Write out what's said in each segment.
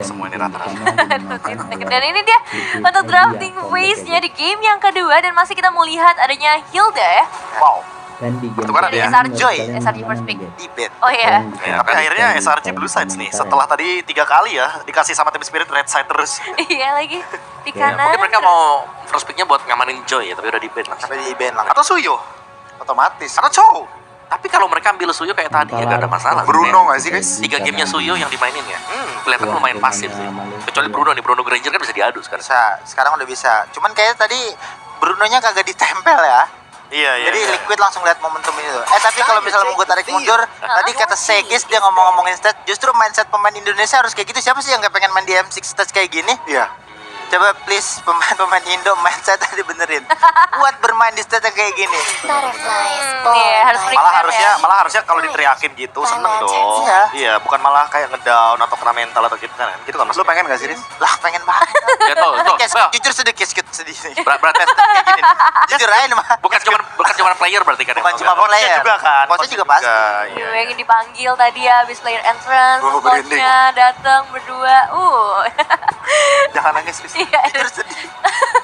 semua ini rata-rata. Dan ini dia untuk drafting phase-nya di game yang kedua. Dan masih kita mau lihat adanya Hilda ya. Wow. Itu kan ada Dari ya? SRG, Joy. SRG first pick. Debate. Oh iya. Ya, tapi akhirnya SRG Blue Sides nih. Setelah tadi 3 kali ya dikasih sama tim Spirit Red Side terus. Iya lagi di Ya, kanan. mungkin mereka mau first picknya buat ngamanin Joy ya, tapi udah di-ban langsung. Sampai di ban lah. Atau Suyo. Otomatis. Karena Chow. Tapi kalau mereka ambil Suyo kayak tadi ya gak ada masalah. Bruno nggak sih guys? 3 gamenya Suyo yang dimainin ya. Kelihatan lumayan pasif sih. Kecuali Bruno nih, Bruno Granger kan bisa diadu sekarang. Bisa, sekarang udah bisa. Cuman kayaknya tadi Brunonya kagak ditempel ya. Iya, Jadi iya. Liquid langsung lihat momentum ini tuh. Tapi kalau misalnya mau gue tarik mundur, tadi kata Segis dia ngomongin stats, justru mindset pemain Indonesia harus kayak gitu. Siapa sih yang gak pengen main di M6 stats kayak gini? Iya. Coba please pemain Indo mindset tadi benerin. Buat bermain di stats yang kayak gini. Iya, harus Malah harusnya kalau diteriakin gitu seneng dong. Iya. Iya, bukan malah kayak ngedown atau kena mental atau gitu kan. Gitu kan. Lu pengen gak sih, Riz? Lah pengen banget. Ya tuh, Bel. Jujur sedikit sedih. Berarti Kayak gini. Jujur aja nih mah. bukan cuma player berarti kan. Bukan ya? cuma Coachnya player. juga kan. Coachnya juga pasti. Iya. yang dipanggil tadi ya habis player entrance, Oh, berending. coachnya datang berdua. Jangan nangis, Riz. Iya. Jujur sedih.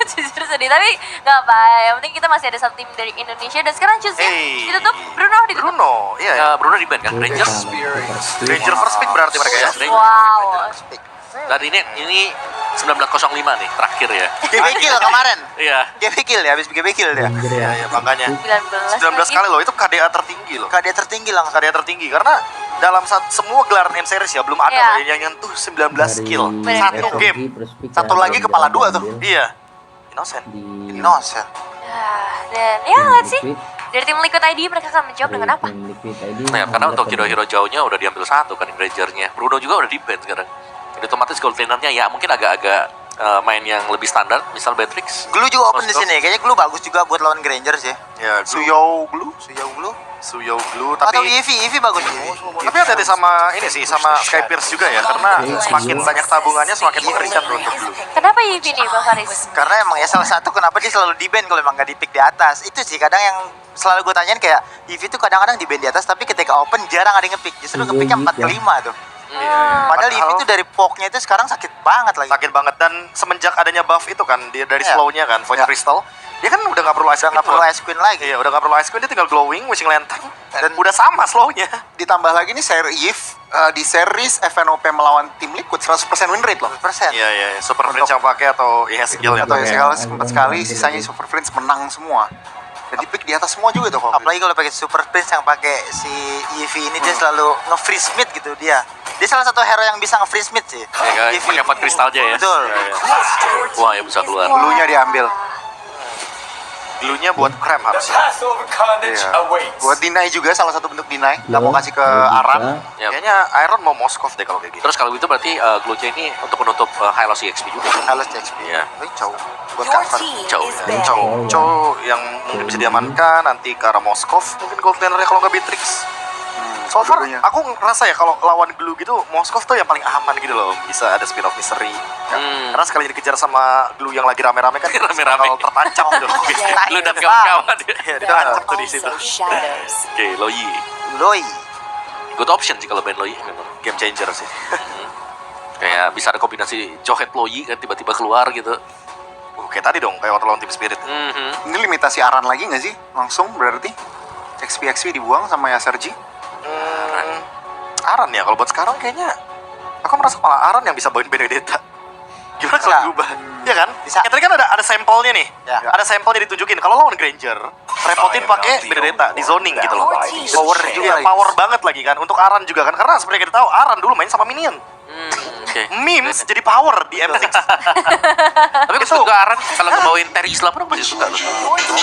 Jujur sedih, tapi nggak apa. Yang penting kita masih ada satu tim dari Indonesia. Dan sekarang choose-nya Hey. ditutup. Bruno ditutup. Bruno, iya. Bruno di ban kan, Rangers. Ranger first pick berarti mereka ya. Wow. Dan ini 1905 nih terakhir ya. GB kill kemarin. Iya. GB kill ya, habis GB kill dia. Iya, iya, makanya 19 19 kali loh, itu KDA tertinggi loh. KD tertinggi langsung. KDA tertinggi karena dalam semua gelaran M series ya belum ada Iya. loh yang nyentuh 19 kill Bener. satu game. Satu lagi kepala dua tuh. Iya. Innocent. Innocent. Dan ya let's see. Dari tim Liquid ID mereka akan menjawab dengan apa? Nah, ya, karena untuk hero-hero jauhnya udah diambil satu kan Grangernya. Bruno juga udah di ban sekarang. Jadi otomatis gold lanernya ya mungkin agak-agak main yang lebih standar, misal Beatrix. Glue juga open di sini. Kayaknya Glue bagus juga buat lawan Granger sih. Ya, Suyo Blue, Suyo Glue. tapi Atau Eevee bagus sih. tapi hati-hati sama ini sih sama Sky Pierce juga ya karena semakin banyak tabungannya semakin mengerikan loh untuk Blue. Kenapa Eevee nih Bang Faris? Karena emang ya salah satu kenapa dia selalu di ban kalau emang nggak di pick di atas. Itu sih kadang yang selalu gue tanyain kayak Eevee tuh kadang-kadang di ban di atas tapi ketika open jarang ada yang nge-pick. Justru nge-picknya 4 ke 5 tuh. Padahal Eevee tuh dari poke-nya itu sekarang sakit banget lagi. Sakit banget dan semenjak adanya buff itu kan dia dari Iya. slow-nya kan Void Iya. Crystal dia kan udah nggak perlu Ice Udah nggak perlu Queen. Ice Queen lagi. Iya, udah nggak perlu Ice Queen, dia tinggal glowing, wishing lantern dan udah sama slow-nya. Ditambah lagi nih Eve di series FNOP melawan tim Liquid 100% win rate loh. 100%. Iya, iya, Super Prince yang pakai atau skill yang Atau pakai. sempat sekali sisanya Super Friends menang semua. Dan di pick di atas semua juga tuh kok. Apalagi kalau pakai Super Prince yang pakai si Eevee ini dia selalu nge-freeze mid gitu dia. Dia salah satu hero yang bisa nge-freeze mid sih. Ya, pakai Void Crystal aja ya. Betul. Iya, iya. Wah, ya bisa keluar. Blue-nya diambil. Glue-nya buat Cram harusnya. Iya. Buat deny juga salah satu bentuk deny. Nggak mau kasih ke Aran. Ya. Kayaknya Iron mau Moskov deh kalau kayak gitu. Terus kalau gitu berarti Glue-nya ini untuk menutup high loss EXP juga. Halo XP. Iya. Tapi cowok buat cover. Jauh. Chow yang mungkin bisa diamankan nanti ke arah Moskov mungkin gold lanernya kalau nggak Beatrix. So far, dua-duanya. aku ngerasa ya kalau lawan Glue gitu, Moskov tuh yang paling aman gitu loh. Bisa ada spin off mystery. Ya. Karena sekali dikejar sama Glue yang lagi rame-rame kan, Rame-rame. bakal tertancap tuh. Lu dan kawan-kawan. Iya, ditancap tuh di situ. Oke, Loyi. Loi. Good option sih kalau main Loyi memang. Game changer sih. Kayak bisa ada kombinasi Johet Loyi kan tiba-tiba keluar gitu. Kayak tadi dong, kayak waktu lawan Team Spirit. Mhm. Ini limitasi Aran lagi nggak sih? Langsung berarti XP dibuang sama SRG. Aran ya, kalau buat sekarang kayaknya aku merasa malah Aran yang bisa bawain Benedetta. Gimana kalau Bisa. diubah? Iya kan? Bisa. Kayak tadi kan ada sampelnya nih. Ya. Ada sampelnya ditunjukin. Kalau lawan Granger, repotin pakai Benedetta di zoning gitu loh. Power juga Iya, lagi. power banget lagi kan. Untuk Aran juga kan. Karena seperti kita tahu, Aran dulu main sama minion. Oke. Memes jadi power di M6. Tapi aku suka Aran kalau ngebawain Terry Islam pun aku masih suka loh.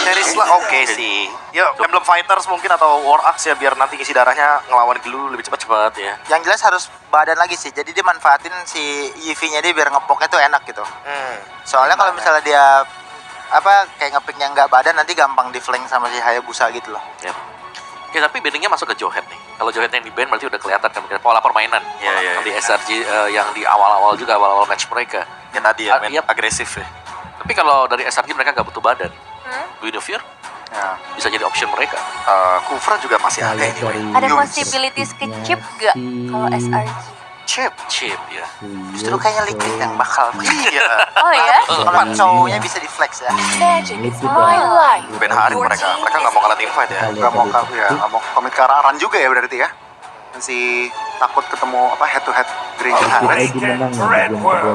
Terisla oke sih. Ya, Emblem Fighters mungkin atau War Axe ya biar nanti isi darahnya ngelawan Glue lebih cepat-cepat ya. Yang jelas harus badan lagi sih. Jadi dia manfaatin si Eevee-nya dia biar ngepoknya tuh enak gitu. Soalnya kalau misalnya dia kayak ngepicknya nggak badan nanti gampang di flank sama si Hayabusa gitu loh. Ya. Oke, tapi banningnya masuk ke Johet nih. Kalau Johet yang di ban berarti udah kelihatan kan pola permainan. Iya, Di iya. SRG yang di awal-awal juga awal-awal match mereka. Ya tadi ya, main Iya. agresif ya. Tapi kalau dari SRG mereka nggak butuh badan. Guinevere Ya. bisa jadi option mereka. Kufra juga masih ada ini. Ada possibilities ke chip gak kalau SRG? Chip. Chip ya. Justru kayaknya Liquid yang bakal. Iya. Oh ya? Kalau cowoknya bisa di flex ya. Ben Harim mereka nggak mau kalah teamfight ya. Nggak mau komit ke arah Aran juga ya berarti ya. Masih takut ketemu head to head Granger Harris.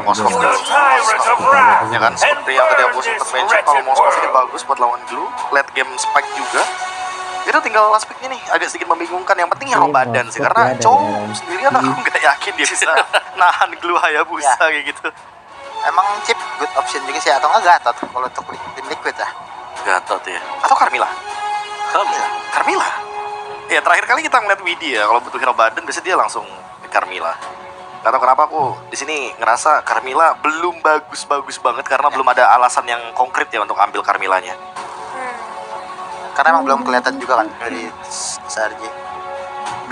Moskov ya kan seperti yang tadi aku sempat mention, kalau Moskov ini bagus buat lawan Glue, late game spike juga. Itu tinggal last pick-nya nih agak sedikit membingungkan. Yang penting hero badan sih, karena Chow sendirian aku nggak yakin dia bisa nahan Glue Hayabusa kayak gitu. Emang Chip good option juga sih, atau enggak Gatot kalau untuk tim Liquid ya. Gatot ya. Atau Carmilla. Carmilla. Ya terakhir kali kita ngeliat Widi ya, kalau butuh hero badan biasanya dia langsung ke Carmilla. Gak tau kenapa aku di sini ngerasa Carmilla belum bagus-bagus banget karena belum ada alasan yang konkret ya untuk ambil Carmillanya. Karena emang belum kelihatan juga kan dari SRG.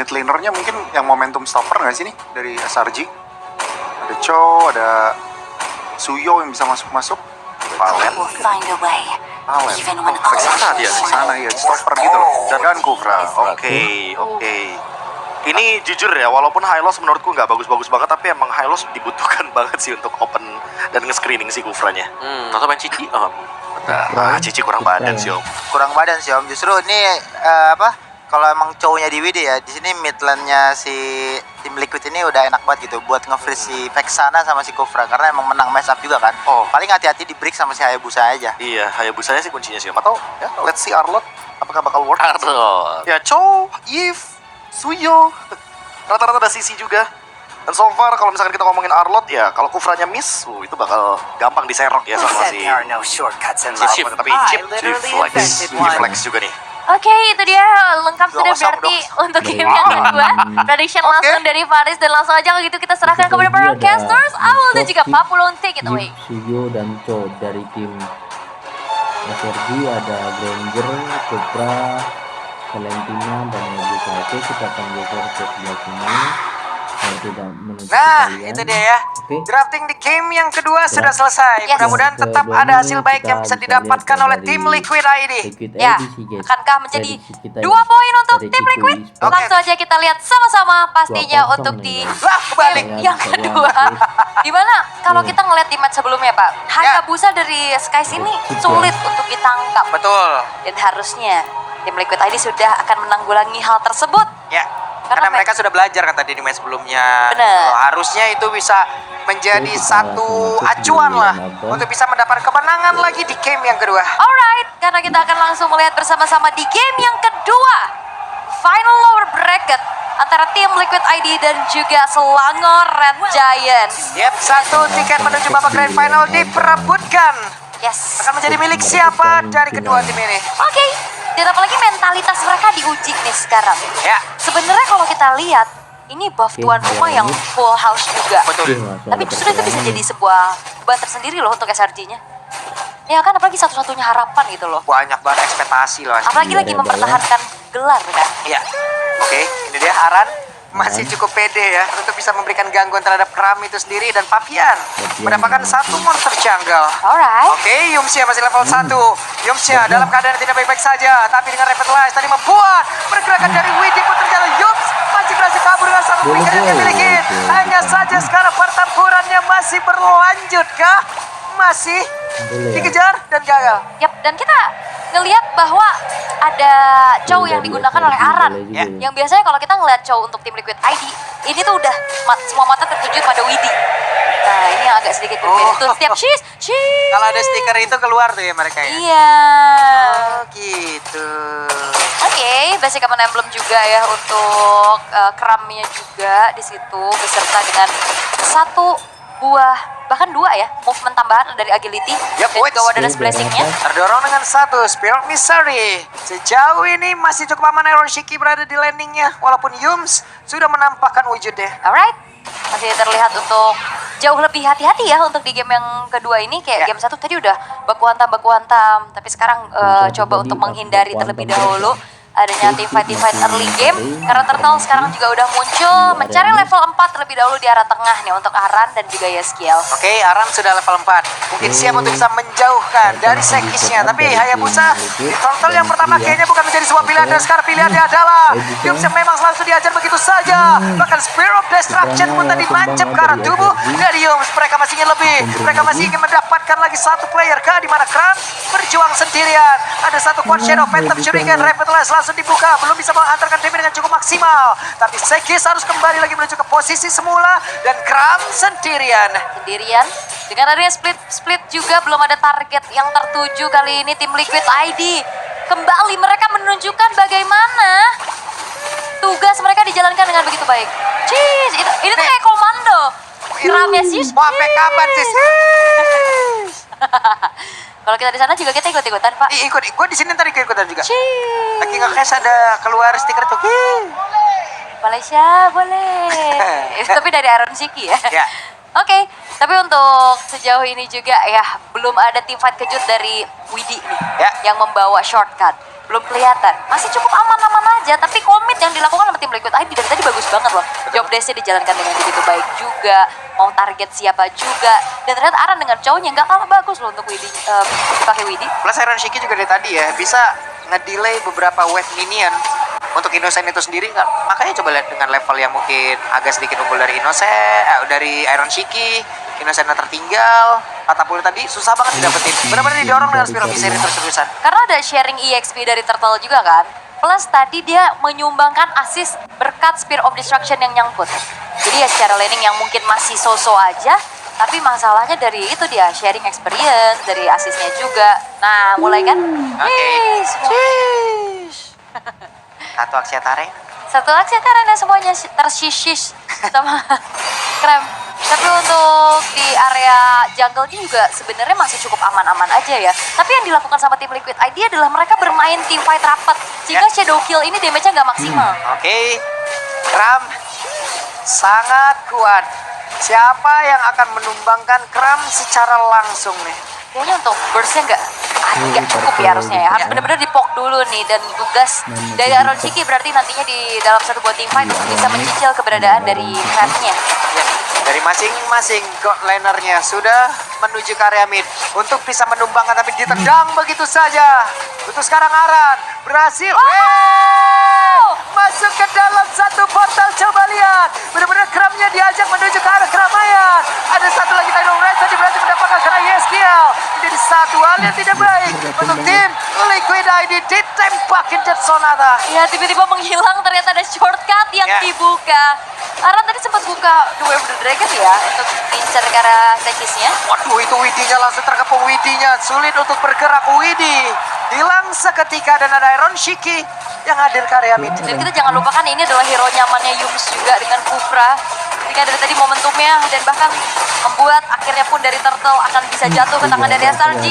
Mid lanernya mungkin yang momentum stopper nggak sih nih dari SRG? Ada Chow, ada Suyo yang bisa masuk-masuk. Valen. Ke sana dia. Di sana ya, stopper gitu loh. Dan Kufra. Oke. Ini jujur ya, walaupun Hylos menurutku nggak bagus-bagus banget, tapi emang Hylos dibutuhkan banget sih untuk open dan nge-screening si Kufranya. Atau main Cici? Oh. Cici kurang badan sih Om. Kurang badan sih Om. Justru ini kalau emang cowoknya di WD ya, di sini midlandnya si tim Liquid ini udah enak banget gitu buat nge-freeze si Vexana sama si Kufra karena emang menang match up juga kan. Oh. Paling hati-hati di break sama si Hayabusa aja. Iya, Hayabusanya sih kuncinya sih Om. Atau ya, let's see Arlot apakah bakal work? Arlot. Ya, Chow, Eve, Suyo, rata-rata ada CC juga. Dan so far kalau misalkan kita ngomongin Arlot ya, kalau Kufranya miss, itu bakal gampang diserok ya sama si Chip. tapi Chip flex juga nih. Oke, itu dia lengkap sudah berarti untuk game yang kedua. Prediction langsung dari Faris dan langsung aja kalau gitu kita serahkan kepada para casters. Awal dan juga Papulon take it away. Suyo dan Cho dari tim SRG ada Granger, Cobra, Valentina dan Medusa. Oke, kita akan geser ke sebelah sini. Nah, itu dia ya. Drafting di game yang kedua sudah selesai. Yes. Mudah-mudahan tetap ada hasil baik yang bisa didapatkan oleh tim Liquid ID. Ya, akankah menjadi 2 poin untuk tim Liquid? Langsung aja kita lihat sama-sama pastinya untuk di Lah, kebalik. game yang kedua. Dimana kalau kita ngeliat di match sebelumnya Pak, Hayabusa dari Skies ini sulit untuk ditangkap. Betul. Dan harusnya tim Liquid ID sudah akan menanggulangi hal tersebut. Ya. Karena Karena mereka sudah belajar kan tadi di match sebelumnya. Bener. Harusnya itu bisa menjadi satu acuan lah untuk bisa mendapat kemenangan lagi di game yang kedua. Alright, karena kita akan langsung melihat bersama-sama di game yang kedua. Final lower bracket antara tim Liquid ID dan juga Selangor Red Giants. Yep, satu tiket menuju babak grand final diperebutkan. Yes. Akan menjadi milik siapa dari kedua tim ini? Oke, dan apalagi mentalitas mereka diuji nih sekarang. Ya, Sebenarnya kalau kita lihat, ini buff tuan rumah yang full house juga. betul. Tapi justru itu bisa jadi sebuah beban tersendiri loh untuk SRG-nya. Ya kan, apalagi satu-satunya harapan gitu loh. Banyak banget ekspektasi loh. Apalagi lagi mempertahankan gelar kan. Ya, oke, ini dia Aran masih cukup pede ya untuk bisa memberikan gangguan terhadap Kram itu sendiri dan Papian mendapatkan satu monster junggle. Alright. Oke, Yumsia masih level 1. Yumsia dalam keadaan yang tidak baik-baik saja, tapi dengan Revitalize tadi membuat pergerakan dari Widi pun terjadi. Yums masih berhasil kabur dengan satu pick yang dia miliki. Hanya saja sekarang pertempurannya masih berlanjut kah? Masih dikejar dan gagal. Yap, dan kita ngelihat bahwa ada Chow yang digunakan oleh Aran. Ya. Yang biasanya kalau kita ngelihat Chow untuk tim Liquid ID, ini tuh udah semua mata tertuju pada Widi. Nah, ini yang agak sedikit berbeda. Tuh setiap cheese. Kalau ada stiker itu keluar tuh ya mereka ya. Iya. Oh gitu. Oke, basic common emblem juga ya untuk Kramnya juga di situ beserta dengan satu buah bahkan 2 ya movement tambahan dari agility Yap, dan juga Wadadas blessingnya. Terdorong dengan satu Spirit Misery. Sejauh ini masih cukup aman Iron Shiki berada di landingnya, walaupun Yums sudah menampakkan wujudnya. Alright, masih terlihat untuk jauh lebih hati-hati ya untuk di game yang kedua ini. Kayak game 1 tadi udah baku hantam, tapi sekarang coba untuk menghindari terlebih dahulu adanya teamfight early game karena Turtle sekarang juga udah muncul mencari level 4 terlebih dahulu di arah tengah nih untuk Aran dan juga Yeskiel. Oke, Aram sudah level 4. Mungkin siap untuk bisa menjauhkan dari Sekisnya. Tapi Hayabusa di Turtle yang pertama kayaknya bukan menjadi sebuah pilihan. Dan sekarang pilihannya adalah Yums yang memang langsung diajar begitu saja. Bahkan Spear of Destruction pun tadi nancep ke arah tubuh dari Yums. Mereka masih ingin lebih. Mereka masih ingin mendapatkan lagi satu player kah, di mana Kram berjuang sendirian. Ada satu quad shadow Phantom Shuriken Revitalize langsung dibuka, belum bisa menghantarkan damage dengan cukup maksimal. Tapi Sekis harus kembali lagi menuju ke posisi semula dan Kram sendirian. Dengan adanya split juga belum ada target yang tertuju kali ini tim Liquid ID. Kembali mereka menunjukkan bagaimana tugas mereka dijalankan dengan begitu baik. Cheese, ini tuh kayak komando. Kramnya sih. Mau sampai kapan sih? Kalau kita di sana juga kita ikut-ikutan, Pak. Ikut, gue di sini tadi ikutan juga. Cheese. Lagi nge-cash ada keluar stiker tuh. Malaysia boleh. Tapi dari Aaron Shiki ya. Ya. Oke, tapi untuk sejauh ini juga ya belum ada tim fight kejut dari Widi nih Ya. yang membawa shortcut. Belum kelihatan. Masih cukup aman-aman aja, tapi komit yang dilakukan sama tim Liquid ID dari tadi bagus banget loh. Job desk-nya dijalankan dengan begitu baik juga, mau target siapa juga. Dan ternyata Aran dengan cowoknya nggak kalah bagus loh untuk Widi, dipakai Widi. Plus Iron Shiki juga dari tadi ya bisa ngedelay beberapa wave minion untuk Innocent itu sendiri. Makanya coba lihat dengan level yang mungkin agak sedikit unggul dari dari Iron Shiki. Innocent tertinggal, Katapult tadi susah banget didapetin. Benar-benar didorong dengan Spear of Misery terus-terusan. Karena ada sharing EXP dari Turtle juga kan. Plus tadi dia menyumbangkan assist berkat Spear of Destruction yang nyangkut. Jadi ya secara laning yang mungkin masih so-so aja. Tapi masalahnya dari itu dia sharing experience, dari assistnya juga. Nah mulai kan? Oke. Yeay, Satu Aksiatare. satu aksi karena semuanya tersisish sama Krem. Tapi untuk di area jungle-nya juga sebenarnya masih cukup aman-aman aja ya. Tapi yang dilakukan sama tim Liquid ID adalah mereka bermain team fight rapat. Sehingga Shadow Kill ini damage-nya nggak maksimal. Oke. Kram sangat kuat. Siapa yang akan menumbangkan Kram secara langsung nih? Kayaknya untuk burst-nya nggak cukup ya harusnya ya. Harus benar-benar dipok dulu nih. Dan tugas dari Aaron Shiki berarti nantinya di dalam satu buah team fight untuk bisa mencicil keberadaan dari Kremnya. Ya, dari masing-masing god lanernya sudah menuju ke area mid untuk bisa menumbangkan, tapi ditendang begitu saja. Untuk sekarang Aran berhasil. Masuk ke dalam satu portal, coba lihat. Benar-benar Kramnya diajak menuju ke arah keramaian. Ada satu lagi Tidal Red tadi berhasil mendapatkan karena Yeskiel. Menjadi satu hal yang tidak baik untuk tim Liquid ID ditembakin Jet Sonata. Ya tiba-tiba menghilang, ternyata ada shortcut yang Ya. dibuka. Aran tadi sempat buka The Wave of the Dragon ya untuk incer ke arah Sekisnya. Waduh, itu Widinya langsung terkepung. Widinya sulit untuk bergerak. Widi hilang seketika dan ada Iron Shiki yang hadir ke area mid. Dan kita jangan lupakan ini adalah hero nyamannya Yums juga dengan Kufra. Jika dari tadi momentumnya dan bahkan membuat akhirnya pun dari Turtle akan bisa jatuh ke tangan dari SRG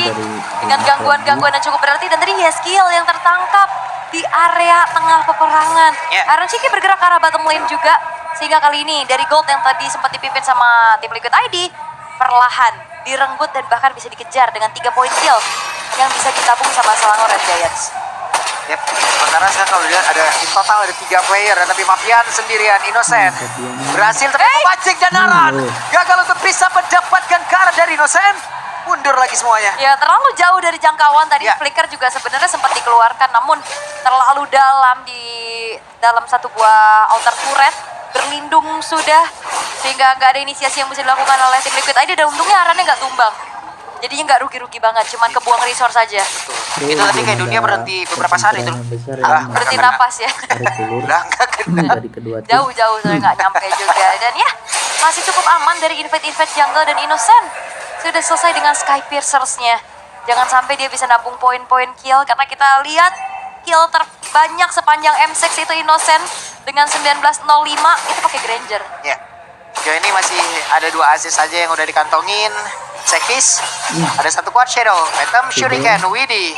dengan gangguan-gangguan yang cukup berarti. Dan tadi Yeskiel yang tertangkap di area tengah peperangan. Aaron Shiki bergerak ke arah bottom lane juga. Sehingga kali ini dari gold yang tadi sempat dipimpin sama tim Liquid ID perlahan direnggut dan bahkan bisa dikejar dengan 3 poin kill yang bisa ditabung sama Selangor Red Giants. Yep. Sementara sekarang kalau lihat ada in total ada 3 player, tapi Mafian sendirian. Innocent berhasil tapi memancing dan Aran gagal untuk bisa mendapatkan cara dari Innocent. Mundur lagi semuanya. Ya terlalu jauh dari jangkauan tadi. Flicker juga sebenarnya sempat dikeluarkan, namun terlalu dalam di dalam satu buah outer turret, berlindung sudah sehingga nggak ada inisiasi yang bisa dilakukan oleh tim Liquid ID. Dan untungnya Arannya nggak tumbang, jadinya nggak rugi-rugi banget, cuman kebuang resource saja. Itu tadi kayak dunia berhenti beberapa saat itu. Berhenti napas ya. Udah nggak kena. dari kedua tim. Jauh-jauh saya nggak nyampe juga. Dan ya masih cukup aman dari invade jungle. Dan Innocent sudah selesai dengan Sky Piercers-nya. Jangan sampai dia bisa nabung poin-poin kill, karena kita lihat kill terbanyak sepanjang M6 itu Innocent dengan 1905 itu pakai Granger. Ya. Sejauh ini masih ada 2 assist saja yang udah dikantongin. Sekis, ada satu quad shadow, Phantom Shuriken, Widi.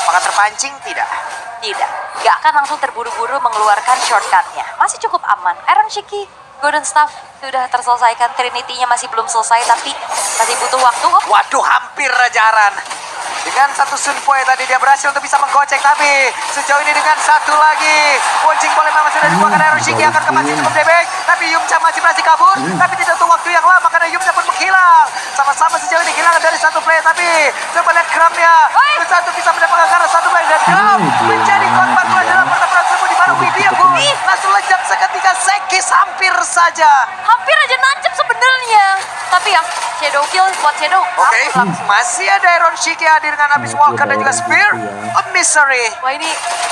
Apakah terpancing? Tidak. Tidak, nggak akan langsung terburu-buru mengeluarkan shortcutnya. Masih cukup aman. Iron Shiki, Golden Staff sudah terselesaikan. Trinity-nya masih belum selesai, tapi masih butuh waktu. Waduh, hampir aja Aran. Dengan satu Sunpoe tadi dia berhasil untuk bisa menggocek, tapi sejauh ini dengan satu lagi bouncing ball memang sudah dibuang karena Hiroshiki akan kembali cukup debek, tapi Yumcha masih berhasil kabur, tapi tidak untuk waktu yang lama karena Yumcha pun menghilang. Sama-sama sejauh ini kehilangan dari satu play, tapi coba lihat Kramnya satu bisa mendapatkan karena satu play dan Kram menjadi korban pula dalam pertempuran tersebut di mana Widya pun langsung lejak seketika. Sekis hampir saja. Hampir aja nancep sebenarnya. Tapi ya, shadow kill buat shadow. Oke, masih ada Hiroshiki hadir dengan Abyss Walker dan juga Spear of Misery. Wah ini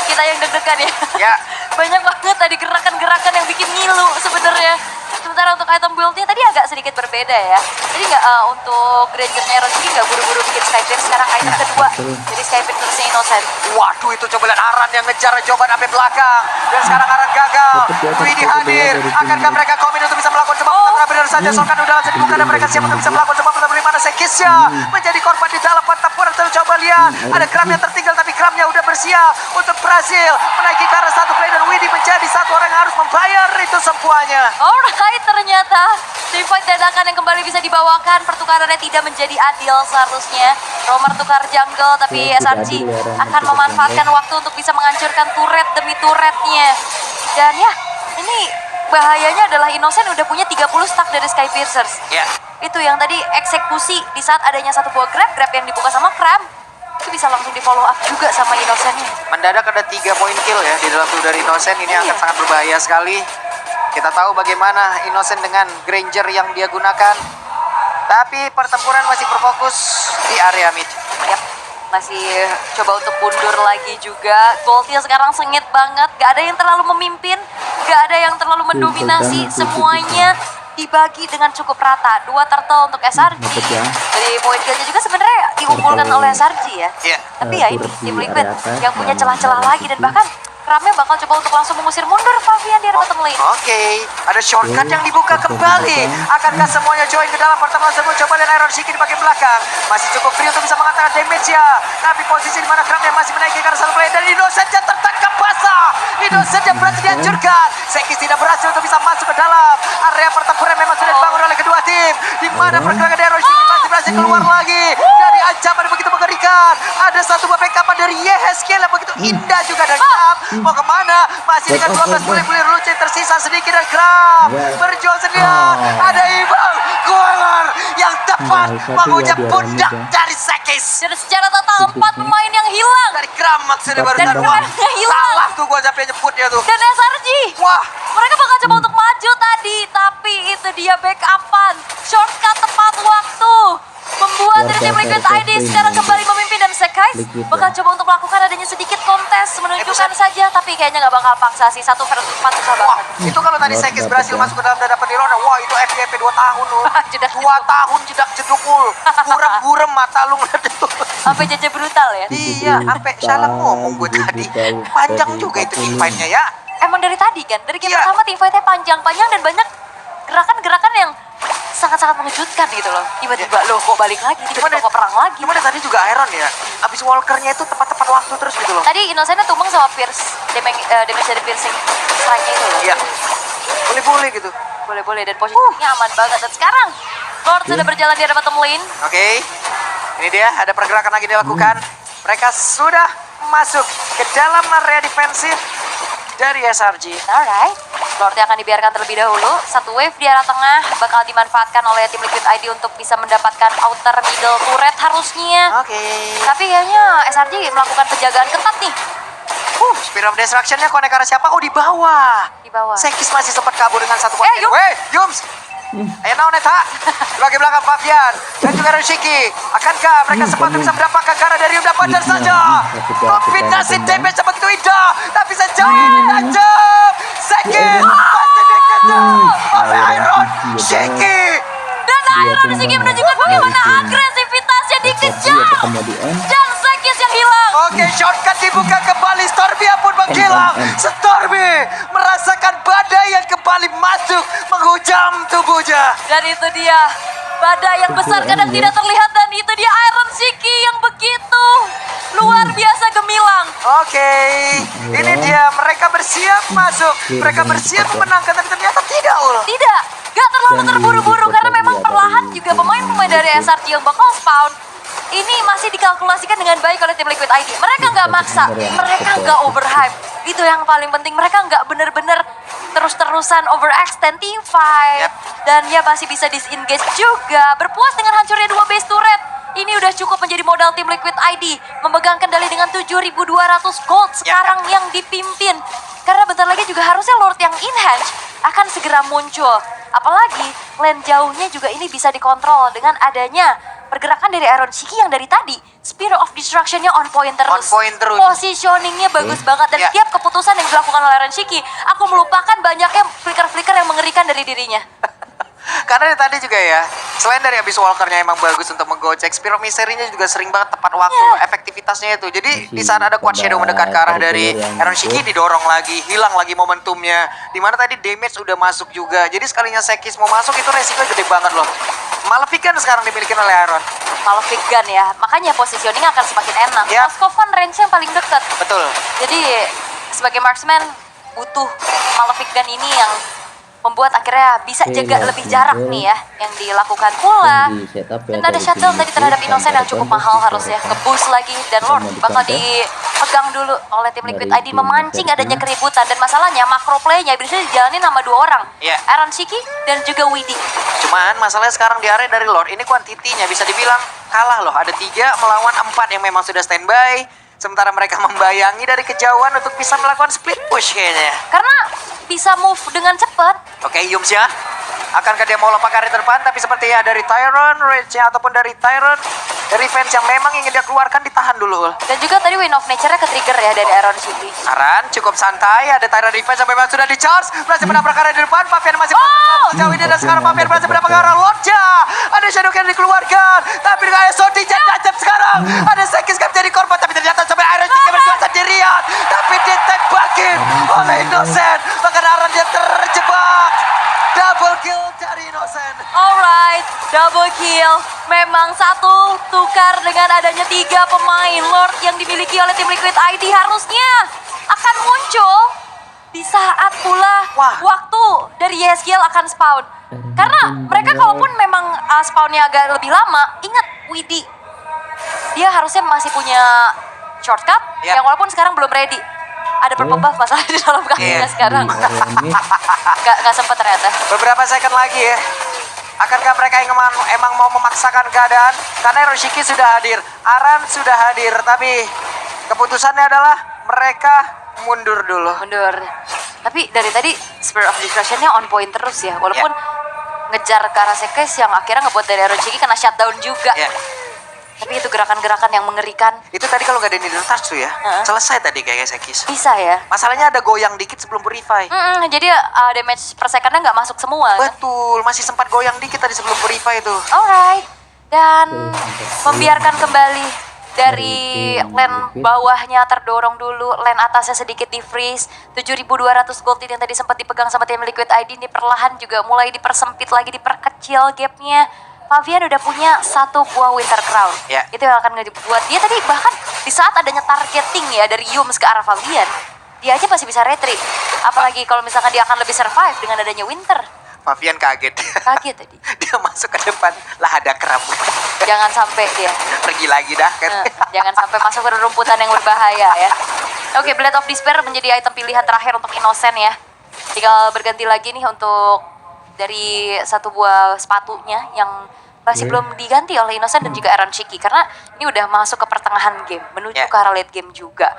kita yang deg-degan ya. Ya, Banyak banget tadi gerakan-gerakan yang bikin ngilu sebenarnya. Sementara untuk item build-nya tadi agak sedikit berbeda ya. Jadi nggak untuk Granger-nya Hiroshiki nggak buru-buru bikin Skypierce. Sekarang item kedua. Jadi Skypierce Innocent. waduh itu coba lihat Aran yang ngejar coba sampai belakang. Dan sekarang Aran gagal. Widi hadir. Akankah mereka komit untuk bisa melakukan sebuah pertempuran? Benar saja Sorkan udah langsung dibuka dan mereka siap untuk bisa melakukan sebuah pertempuran. Di mana Sekisnya menjadi korban di dalam pertempuran. Terus coba lihat. Ada Kram yang tertinggal tapi Kramnya udah bersiap untuk berhasil menaiki ke arah satu play dan Widi menjadi satu orang yang harus membayar itu semuanya. Alright, ternyata teamfight dadakan yang kembali bisa dibawakan. Pertukarannya tidak menjadi adil seharusnya. Romer tukar jungle, tapi SRG akan memanfaatkan waktu untuk bisa menghancurkan turret demi turretnya. Dan ya, ini bahayanya adalah Innocent udah punya 30 stack dari Skypiercers. Ya. Itu yang tadi eksekusi di saat adanya satu buah grab yang dibuka sama Kram. Itu bisa langsung di follow up juga sama Innocent-nya. Mendadak ada 3 poin kill ya di dalam tubuh dari Innocent. Ini akan sangat berbahaya sekali. Kita tahu bagaimana Innocent dengan Granger yang dia gunakan. Tapi pertempuran masih berfokus di area mid. Yap, masih coba untuk mundur lagi juga. Goldnya sekarang sengit banget, gak ada yang terlalu memimpin, gak ada yang terlalu mendominasi, semuanya dibagi dengan cukup rata. 2 turtle untuk SRG. Jadi poin killnya juga sebenarnya diunggulkan oleh SRG ya. Iya. Tapi ya ini tim Liquid yang punya celah-celah lagi dan bahkan Kramnya bakal coba untuk langsung mengusir mundur Fabian di bottom lane. Oke, ada shortcut yang dibuka kembali. Akankah semuanya join ke dalam pertemuan tersebut? Coba lihat Hiroshiki di bagian belakang. Masih cukup free untuk bisa mengatakan damage ya. Tapi posisi di mana Kramnya masih menaiki karena satu play dan Innocent yang tertangkap basah. Innocent yang berhasil dihancurkan. Sekis tidak berhasil untuk bisa masuk ke dalam area pertempuran memang sudah dibangun oleh kedua tim. Di mana pergerakan dari Hiroshiki masih berhasil keluar lagi dari ancaman yang begitu mengerikan. Ada satu backupan dari Yeheskel yang begitu indah juga dan Kram mau kemana? Masih dengan 12 bulir-bulir lucu yang tersisa sedikit dan Kram berjuang sendirian. Ada Ibang Gualar yang tepat mengucap pundak dari Sekis. Dan secara total 4 pemain yang hilang. Dari Kram maksudnya baru Dan Kramnya hilang. salah tuh gua sampai nyebutnya tuh. Dan SRG. Wah, Mereka bakal coba untuk maju tadi, tapi itu dia backupan. Shortcut tepat waktu. Membuat dari tim Liquid ID sekarang kembali memimpin dan Sekais bakal coba untuk melakukan adanya sedikit kontes menunjukkan saja, tapi kayaknya nggak bakal paksa sih 1 versus 4 susah wah, banget. itu kalau tadi Sekis berhasil masuk ke dalam dada pendirona, wah itu FYP 2 tahun loh. Jedak 2 tahun jedak jedukul. Burem-burem mata lu ngeliat itu. Sampai jaja brutal ya. Iya, sampai salah ngomong gue tadi. Panjang juga itu teamfight-nya ya. Emang dari tadi kan, dari game Iya. pertama teamfight-nya panjang-panjang dan banyak gerakan-gerakan yang sangat-sangat mengejutkan gitu loh. Tiba-tiba loh kok balik lagi, tiba-tiba kok perang lagi. Gimana tadi juga Iron ya, abis Walker-nya itu tepat-tepat waktu terus gitu loh. Tadi Innocent-nya tumbang sama Pierce, damage dari piercing strike-nya itu loh. Iya, boleh-boleh gitu. Boleh-boleh dan posisinya aman banget. Dan sekarang Lord sudah berjalan di area bottom lane. Oke, ini dia ada pergerakan lagi dilakukan. Mereka sudah masuk ke dalam area defensif dari SRG. Alright, Lord akan dibiarkan terlebih dahulu. Satu wave di arah tengah bakal dimanfaatkan oleh tim Liquid ID untuk bisa mendapatkan outer middle turret harusnya. Oke. Tapi kayaknya SRG melakukan penjagaan ketat nih Spear of Destruction-nya konek ke arah siapa? Oh, di bawah. di bawah. Sekis masih sempat kabur dengan satu poin. Yums. Weh, Yums. Ayo naon eta? Di bagian belakang Fabian dan juga Hiroshiki. Akankah mereka sempat bisa mendapatkan karena dari Yunda Pajar saja? Kombinasi damage begitu indah, tapi sejauh ini tajam. Sekis masih dikejar oleh Iron Shiki. Dan Iron di sini menunjukkan bagaimana agresivitasnya dikejar. Dan Sekis yang hilang. Oke, shortcut dibuka kembali. Stormy pun menghilang. Stormy merasakan badai yang kembali masuk menghujam tubuhnya. Dan itu dia badai yang besar kadang tidak terlihat, dan itu dia Iron Shiki yang begitu luar biasa gemilang. Oke, ini dia mereka bersiap masuk. Mereka bersiap memenangkan, tapi ternyata tidak, Ul. Tidak, gak terlalu terburu-buru karena memang perlahan juga pemain-pemain dari SRG yang bakal spawn ini masih dikalkulasikan dengan baik oleh tim Liquid ID. Mereka nggak maksa, mereka nggak overhype. Itu yang paling penting, mereka nggak bener-bener terus-terusan overextend team fight. Dan ya masih bisa disengage juga. Berpuas dengan hancurnya 2 base turret. Ini udah cukup menjadi modal tim Liquid ID. Memegang kendali dengan 7.200 gold sekarang yang dipimpin. Karena bentar lagi juga harusnya Lord yang enhance akan segera muncul. Apalagi lane jauhnya juga ini bisa dikontrol dengan adanya pergerakan dari Iron Shiki yang dari tadi Spear of Destruction-nya on point terus. On point terus. Positioning-nya bagus banget dan tiap keputusan yang dilakukan oleh Iron Shiki, aku melupakan banyaknya flicker-flicker yang mengerikan dari dirinya. Karena dari tadi juga ya, selain dari habis Walker-nya emang bagus untuk menggocek, Spear of Misery-nya juga sering banget tepat waktu efektivitasnya itu. Jadi di saat ada Quad Shadow mendekat ke arah dari Iron Shiki, didorong lagi, hilang lagi momentumnya. Dimana tadi damage udah masuk juga. Jadi sekalinya Sekis mau masuk itu resikonya gede banget loh. Malefic kan sekarang dimiliki oleh Iron. Malefic Gun ya, makanya positioning akan semakin enak. Ya. Moskov kan range yang paling dekat. Betul. Jadi sebagai marksman butuh Malefic Gun ini yang membuat akhirnya bisa jaga lebih jarak nih ya yang dilakukan pula. Dan ada shuttle tadi terhadap Innocent yang cukup mahal harusnya. Nge-boost lagi dan Lord bakal dipegang dulu oleh tim Liquid ID, memancing adanya keributan. Dan masalahnya macro play-nya bisa dijalanin sama 2 orang. Iya. Iron Shiki dan juga Widdy. Cuman masalahnya sekarang di area dari Lord ini kuantitinya bisa dibilang kalah loh. Ada 3 melawan 4 yang memang sudah standby. Sementara mereka membayangi dari kejauhan untuk bisa melakukan split push kayaknya. Karena bisa move dengan cepat. Oke, Yums ya. Akankah dia mau lompat ke area depan? Tapi seperti ya dari Tyron, Rage ataupun dari Tyron, dari fans yang memang ingin dia keluarkan ditahan dulu. Dan juga tadi Wind of Nature-nya ke-trigger ya dari Iron City. Aran cukup santai, ada Tyron defense yang memang sudah di-charge. Berhasil menabrak area di depan, Pavian masih sejauh ini dan sekarang Pavian berhasil menabrak arah Lordja. Ada Shadow Cannon dikeluarkan, tapi dengan SOD jajab sekarang. Ada Sekis yang menjadi korban, tapi ternyata sampai Iron City berdua sendirian. Tapi ditembakin oleh Innocent, bahkan Aran dia terjebak. Double kill dari Innocent. Alright, double kill. Memang satu tukar dengan adanya 3 pemain Lord yang dimiliki oleh tim Liquid ID harusnya akan muncul di saat pula waktu dari YSGL akan spawn. Karena mereka kalaupun memang spawnnya agak lebih lama, ingat Widdy, dia harusnya masih punya shortcut yang walaupun sekarang belum ready. Ada purple buff masalah di dalam kakinya sekarang. Gak sempet ternyata. Beberapa second lagi ya. Akankah mereka yang emang mau memaksakan keadaan? Karena Hiroshiki sudah hadir, Aran sudah hadir, tapi keputusannya adalah mereka mundur dulu. Mundur. Tapi dari tadi Spirit of Destruction-nya on point terus ya. Walaupun ngejar ke arah Sekes yang akhirnya ngebuat dari Hiroshiki kena shutdown juga. Tapi itu gerakan-gerakan yang mengerikan. Itu tadi kalau nggak ada needle touch tuh ya, selesai tadi kayak Sekis. Bisa ya. Masalahnya ada goyang dikit sebelum purify. Jadi damage per second-nya nggak masuk semua. Betul, masih sempat goyang dikit tadi sebelum purify itu. Alright. Dan membiarkan kembali dari lane bawahnya terdorong dulu, lane atasnya sedikit di freeze. 7.200 gold yang tadi sempat dipegang sama tim Liquid ID ini perlahan juga mulai dipersempit lagi, diperkecil gapnya. Pavian udah punya 1 buah Winter Crown. Itu yang akan ngebuat dia tadi bahkan di saat adanya targeting ya dari Yums ke arah Pavian, dia aja masih bisa retreat. Apalagi kalau misalkan dia akan lebih survive dengan adanya Winter. Pavian kaget. Kaget tadi. Dia masuk ke depan, lah ada kerap. Jangan sampai dia. Pergi lagi dah kan. Jangan sampai masuk ke rumputan yang berbahaya ya. Oke, Blade of Despair menjadi item pilihan terakhir untuk Innocent ya. Tinggal berganti lagi nih untuk dari 1 buah sepatunya yang masih belum diganti oleh Innocent dan juga Iron Shiki. Karena ini udah masuk ke pertengahan game, menuju ke arah late game juga.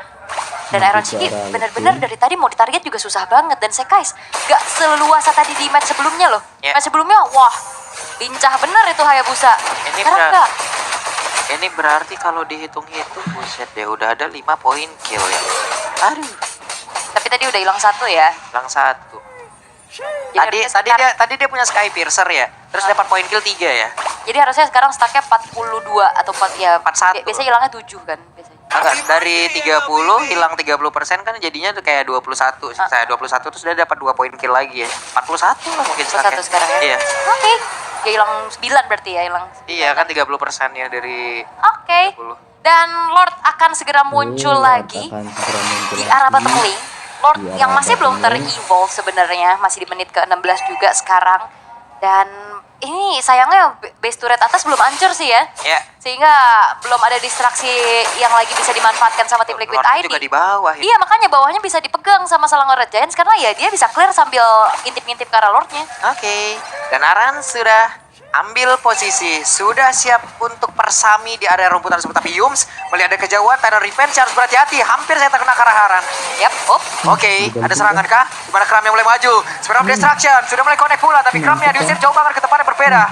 Dan Iron Shiki benar-benar dari tadi mau ditarget juga susah banget. Dan Sekais gak seleluasa tadi di match sebelumnya loh. Match sebelumnya, wah, lincah bener itu Hayabusa. Ini berarti kalau dihitung-hitung, buset deh, udah ada 5 poin kill ya. Aduh. Tapi tadi udah hilang 1 ya. Hilang 1. Tadi dia punya Sky Piercer ya. Terus dapat poin kill 3 ya. Jadi harusnya sekarang stacknya 42 atau 41. Biasanya hilangnya 7 kan biasanya. Enggak, dari 30 hilang 30% kan jadinya tuh kayak 21. Saya 21 terus dia dapat 2 poin kill lagi ya. 41 lah mungkin 41 sekarang ya. Iya. Oke. Ya hilang 9 berarti ya, hilang. Iya kan 30% ya dari Oke. 30. Dan Lord akan segera muncul lagi di arah bottom lane. Lord yang masih belum ter-evolve sebenarnya, masih di menit ke-16 juga sekarang. Dan ini sayangnya base turret atas belum hancur sih ya. Ya. Sehingga belum ada distraksi yang lagi bisa dimanfaatkan sama tim Liquid Lord ID. juga di bawah ya. Iya, makanya bawahnya bisa dipegang sama Selangor Red Giants karena ya dia bisa clear sambil ngintip-ngintip ke arah Lordnya. Oke, dan Aran sudah ambil posisi, sudah siap untuk persami di area rumputan tersebut. Tapi Yums melihat ada kejauhan, Titan Revenge harus berhati-hati. Hampir saya terkena ke arah Aran. Yap, Oke, ada serangan kah? Di mana Kram yang mulai maju? Speed of Destruction sudah mulai connect pula, tapi Kramnya diusir jauh banget ke tempat yang berbeda.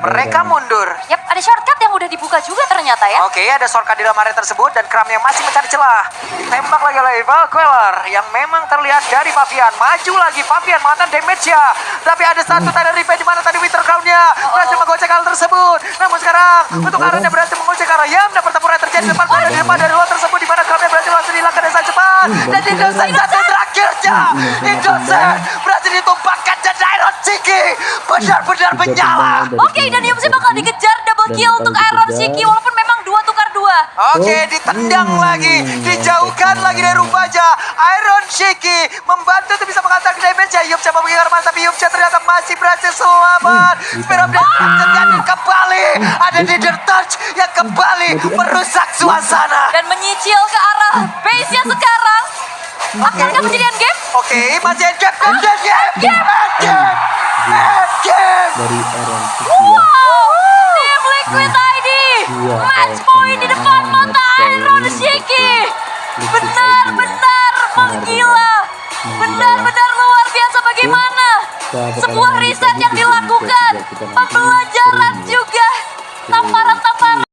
Mereka mundur. Yap, ada shortcut yang udah dibuka juga ternyata ya. Oke, ada shortcut di dalam area tersebut dan Kram yang masih mencari celah. Tembak lagi oleh Valqueller yang memang terlihat dari Pavian. Maju lagi Pavian mengatakan damage-nya. Tapi ada satu Titan Revenge di mana tadi Winter Crown-nya berhasil menggocek hal tersebut. Namun sekarang untuk Arannya berhasil menggocek arah Yam dan pertempuran terjadi di depan pada di depan dari luar tersebut di mana Kramnya berhasil langsung dihilangkan dengan sangat cepat. Dan Indosat satu terakhirnya. Indosat berhasil ditumpahkan dan Iron Shiki benar-benar menyala. Oke, dan Yumsy bakal dikejar double kill untuk Iron Shiki walaupun memang 2 tukar 2. Oke, ditendang lagi, dijauhkan lagi dari Rubaja. Iron Shiki membantu untuk bisa mengantar damage ya. Yumsy mau mengingat tapi Yumsy ternyata masih berhasil selamat. Speed of Destruction terjadi kembali. Ada Leader Touch yang kembali merusak suasana. Dan menyicil ke arah base-nya sekarang. Akankah menjadi endgame? Oke, masih endgame. Dari Aaron Wow, tim Liquid ID match point di depan mata Iron Shiki. Benar-benar menggila. Benar-benar luar biasa bagaimana sebuah riset yang dilakukan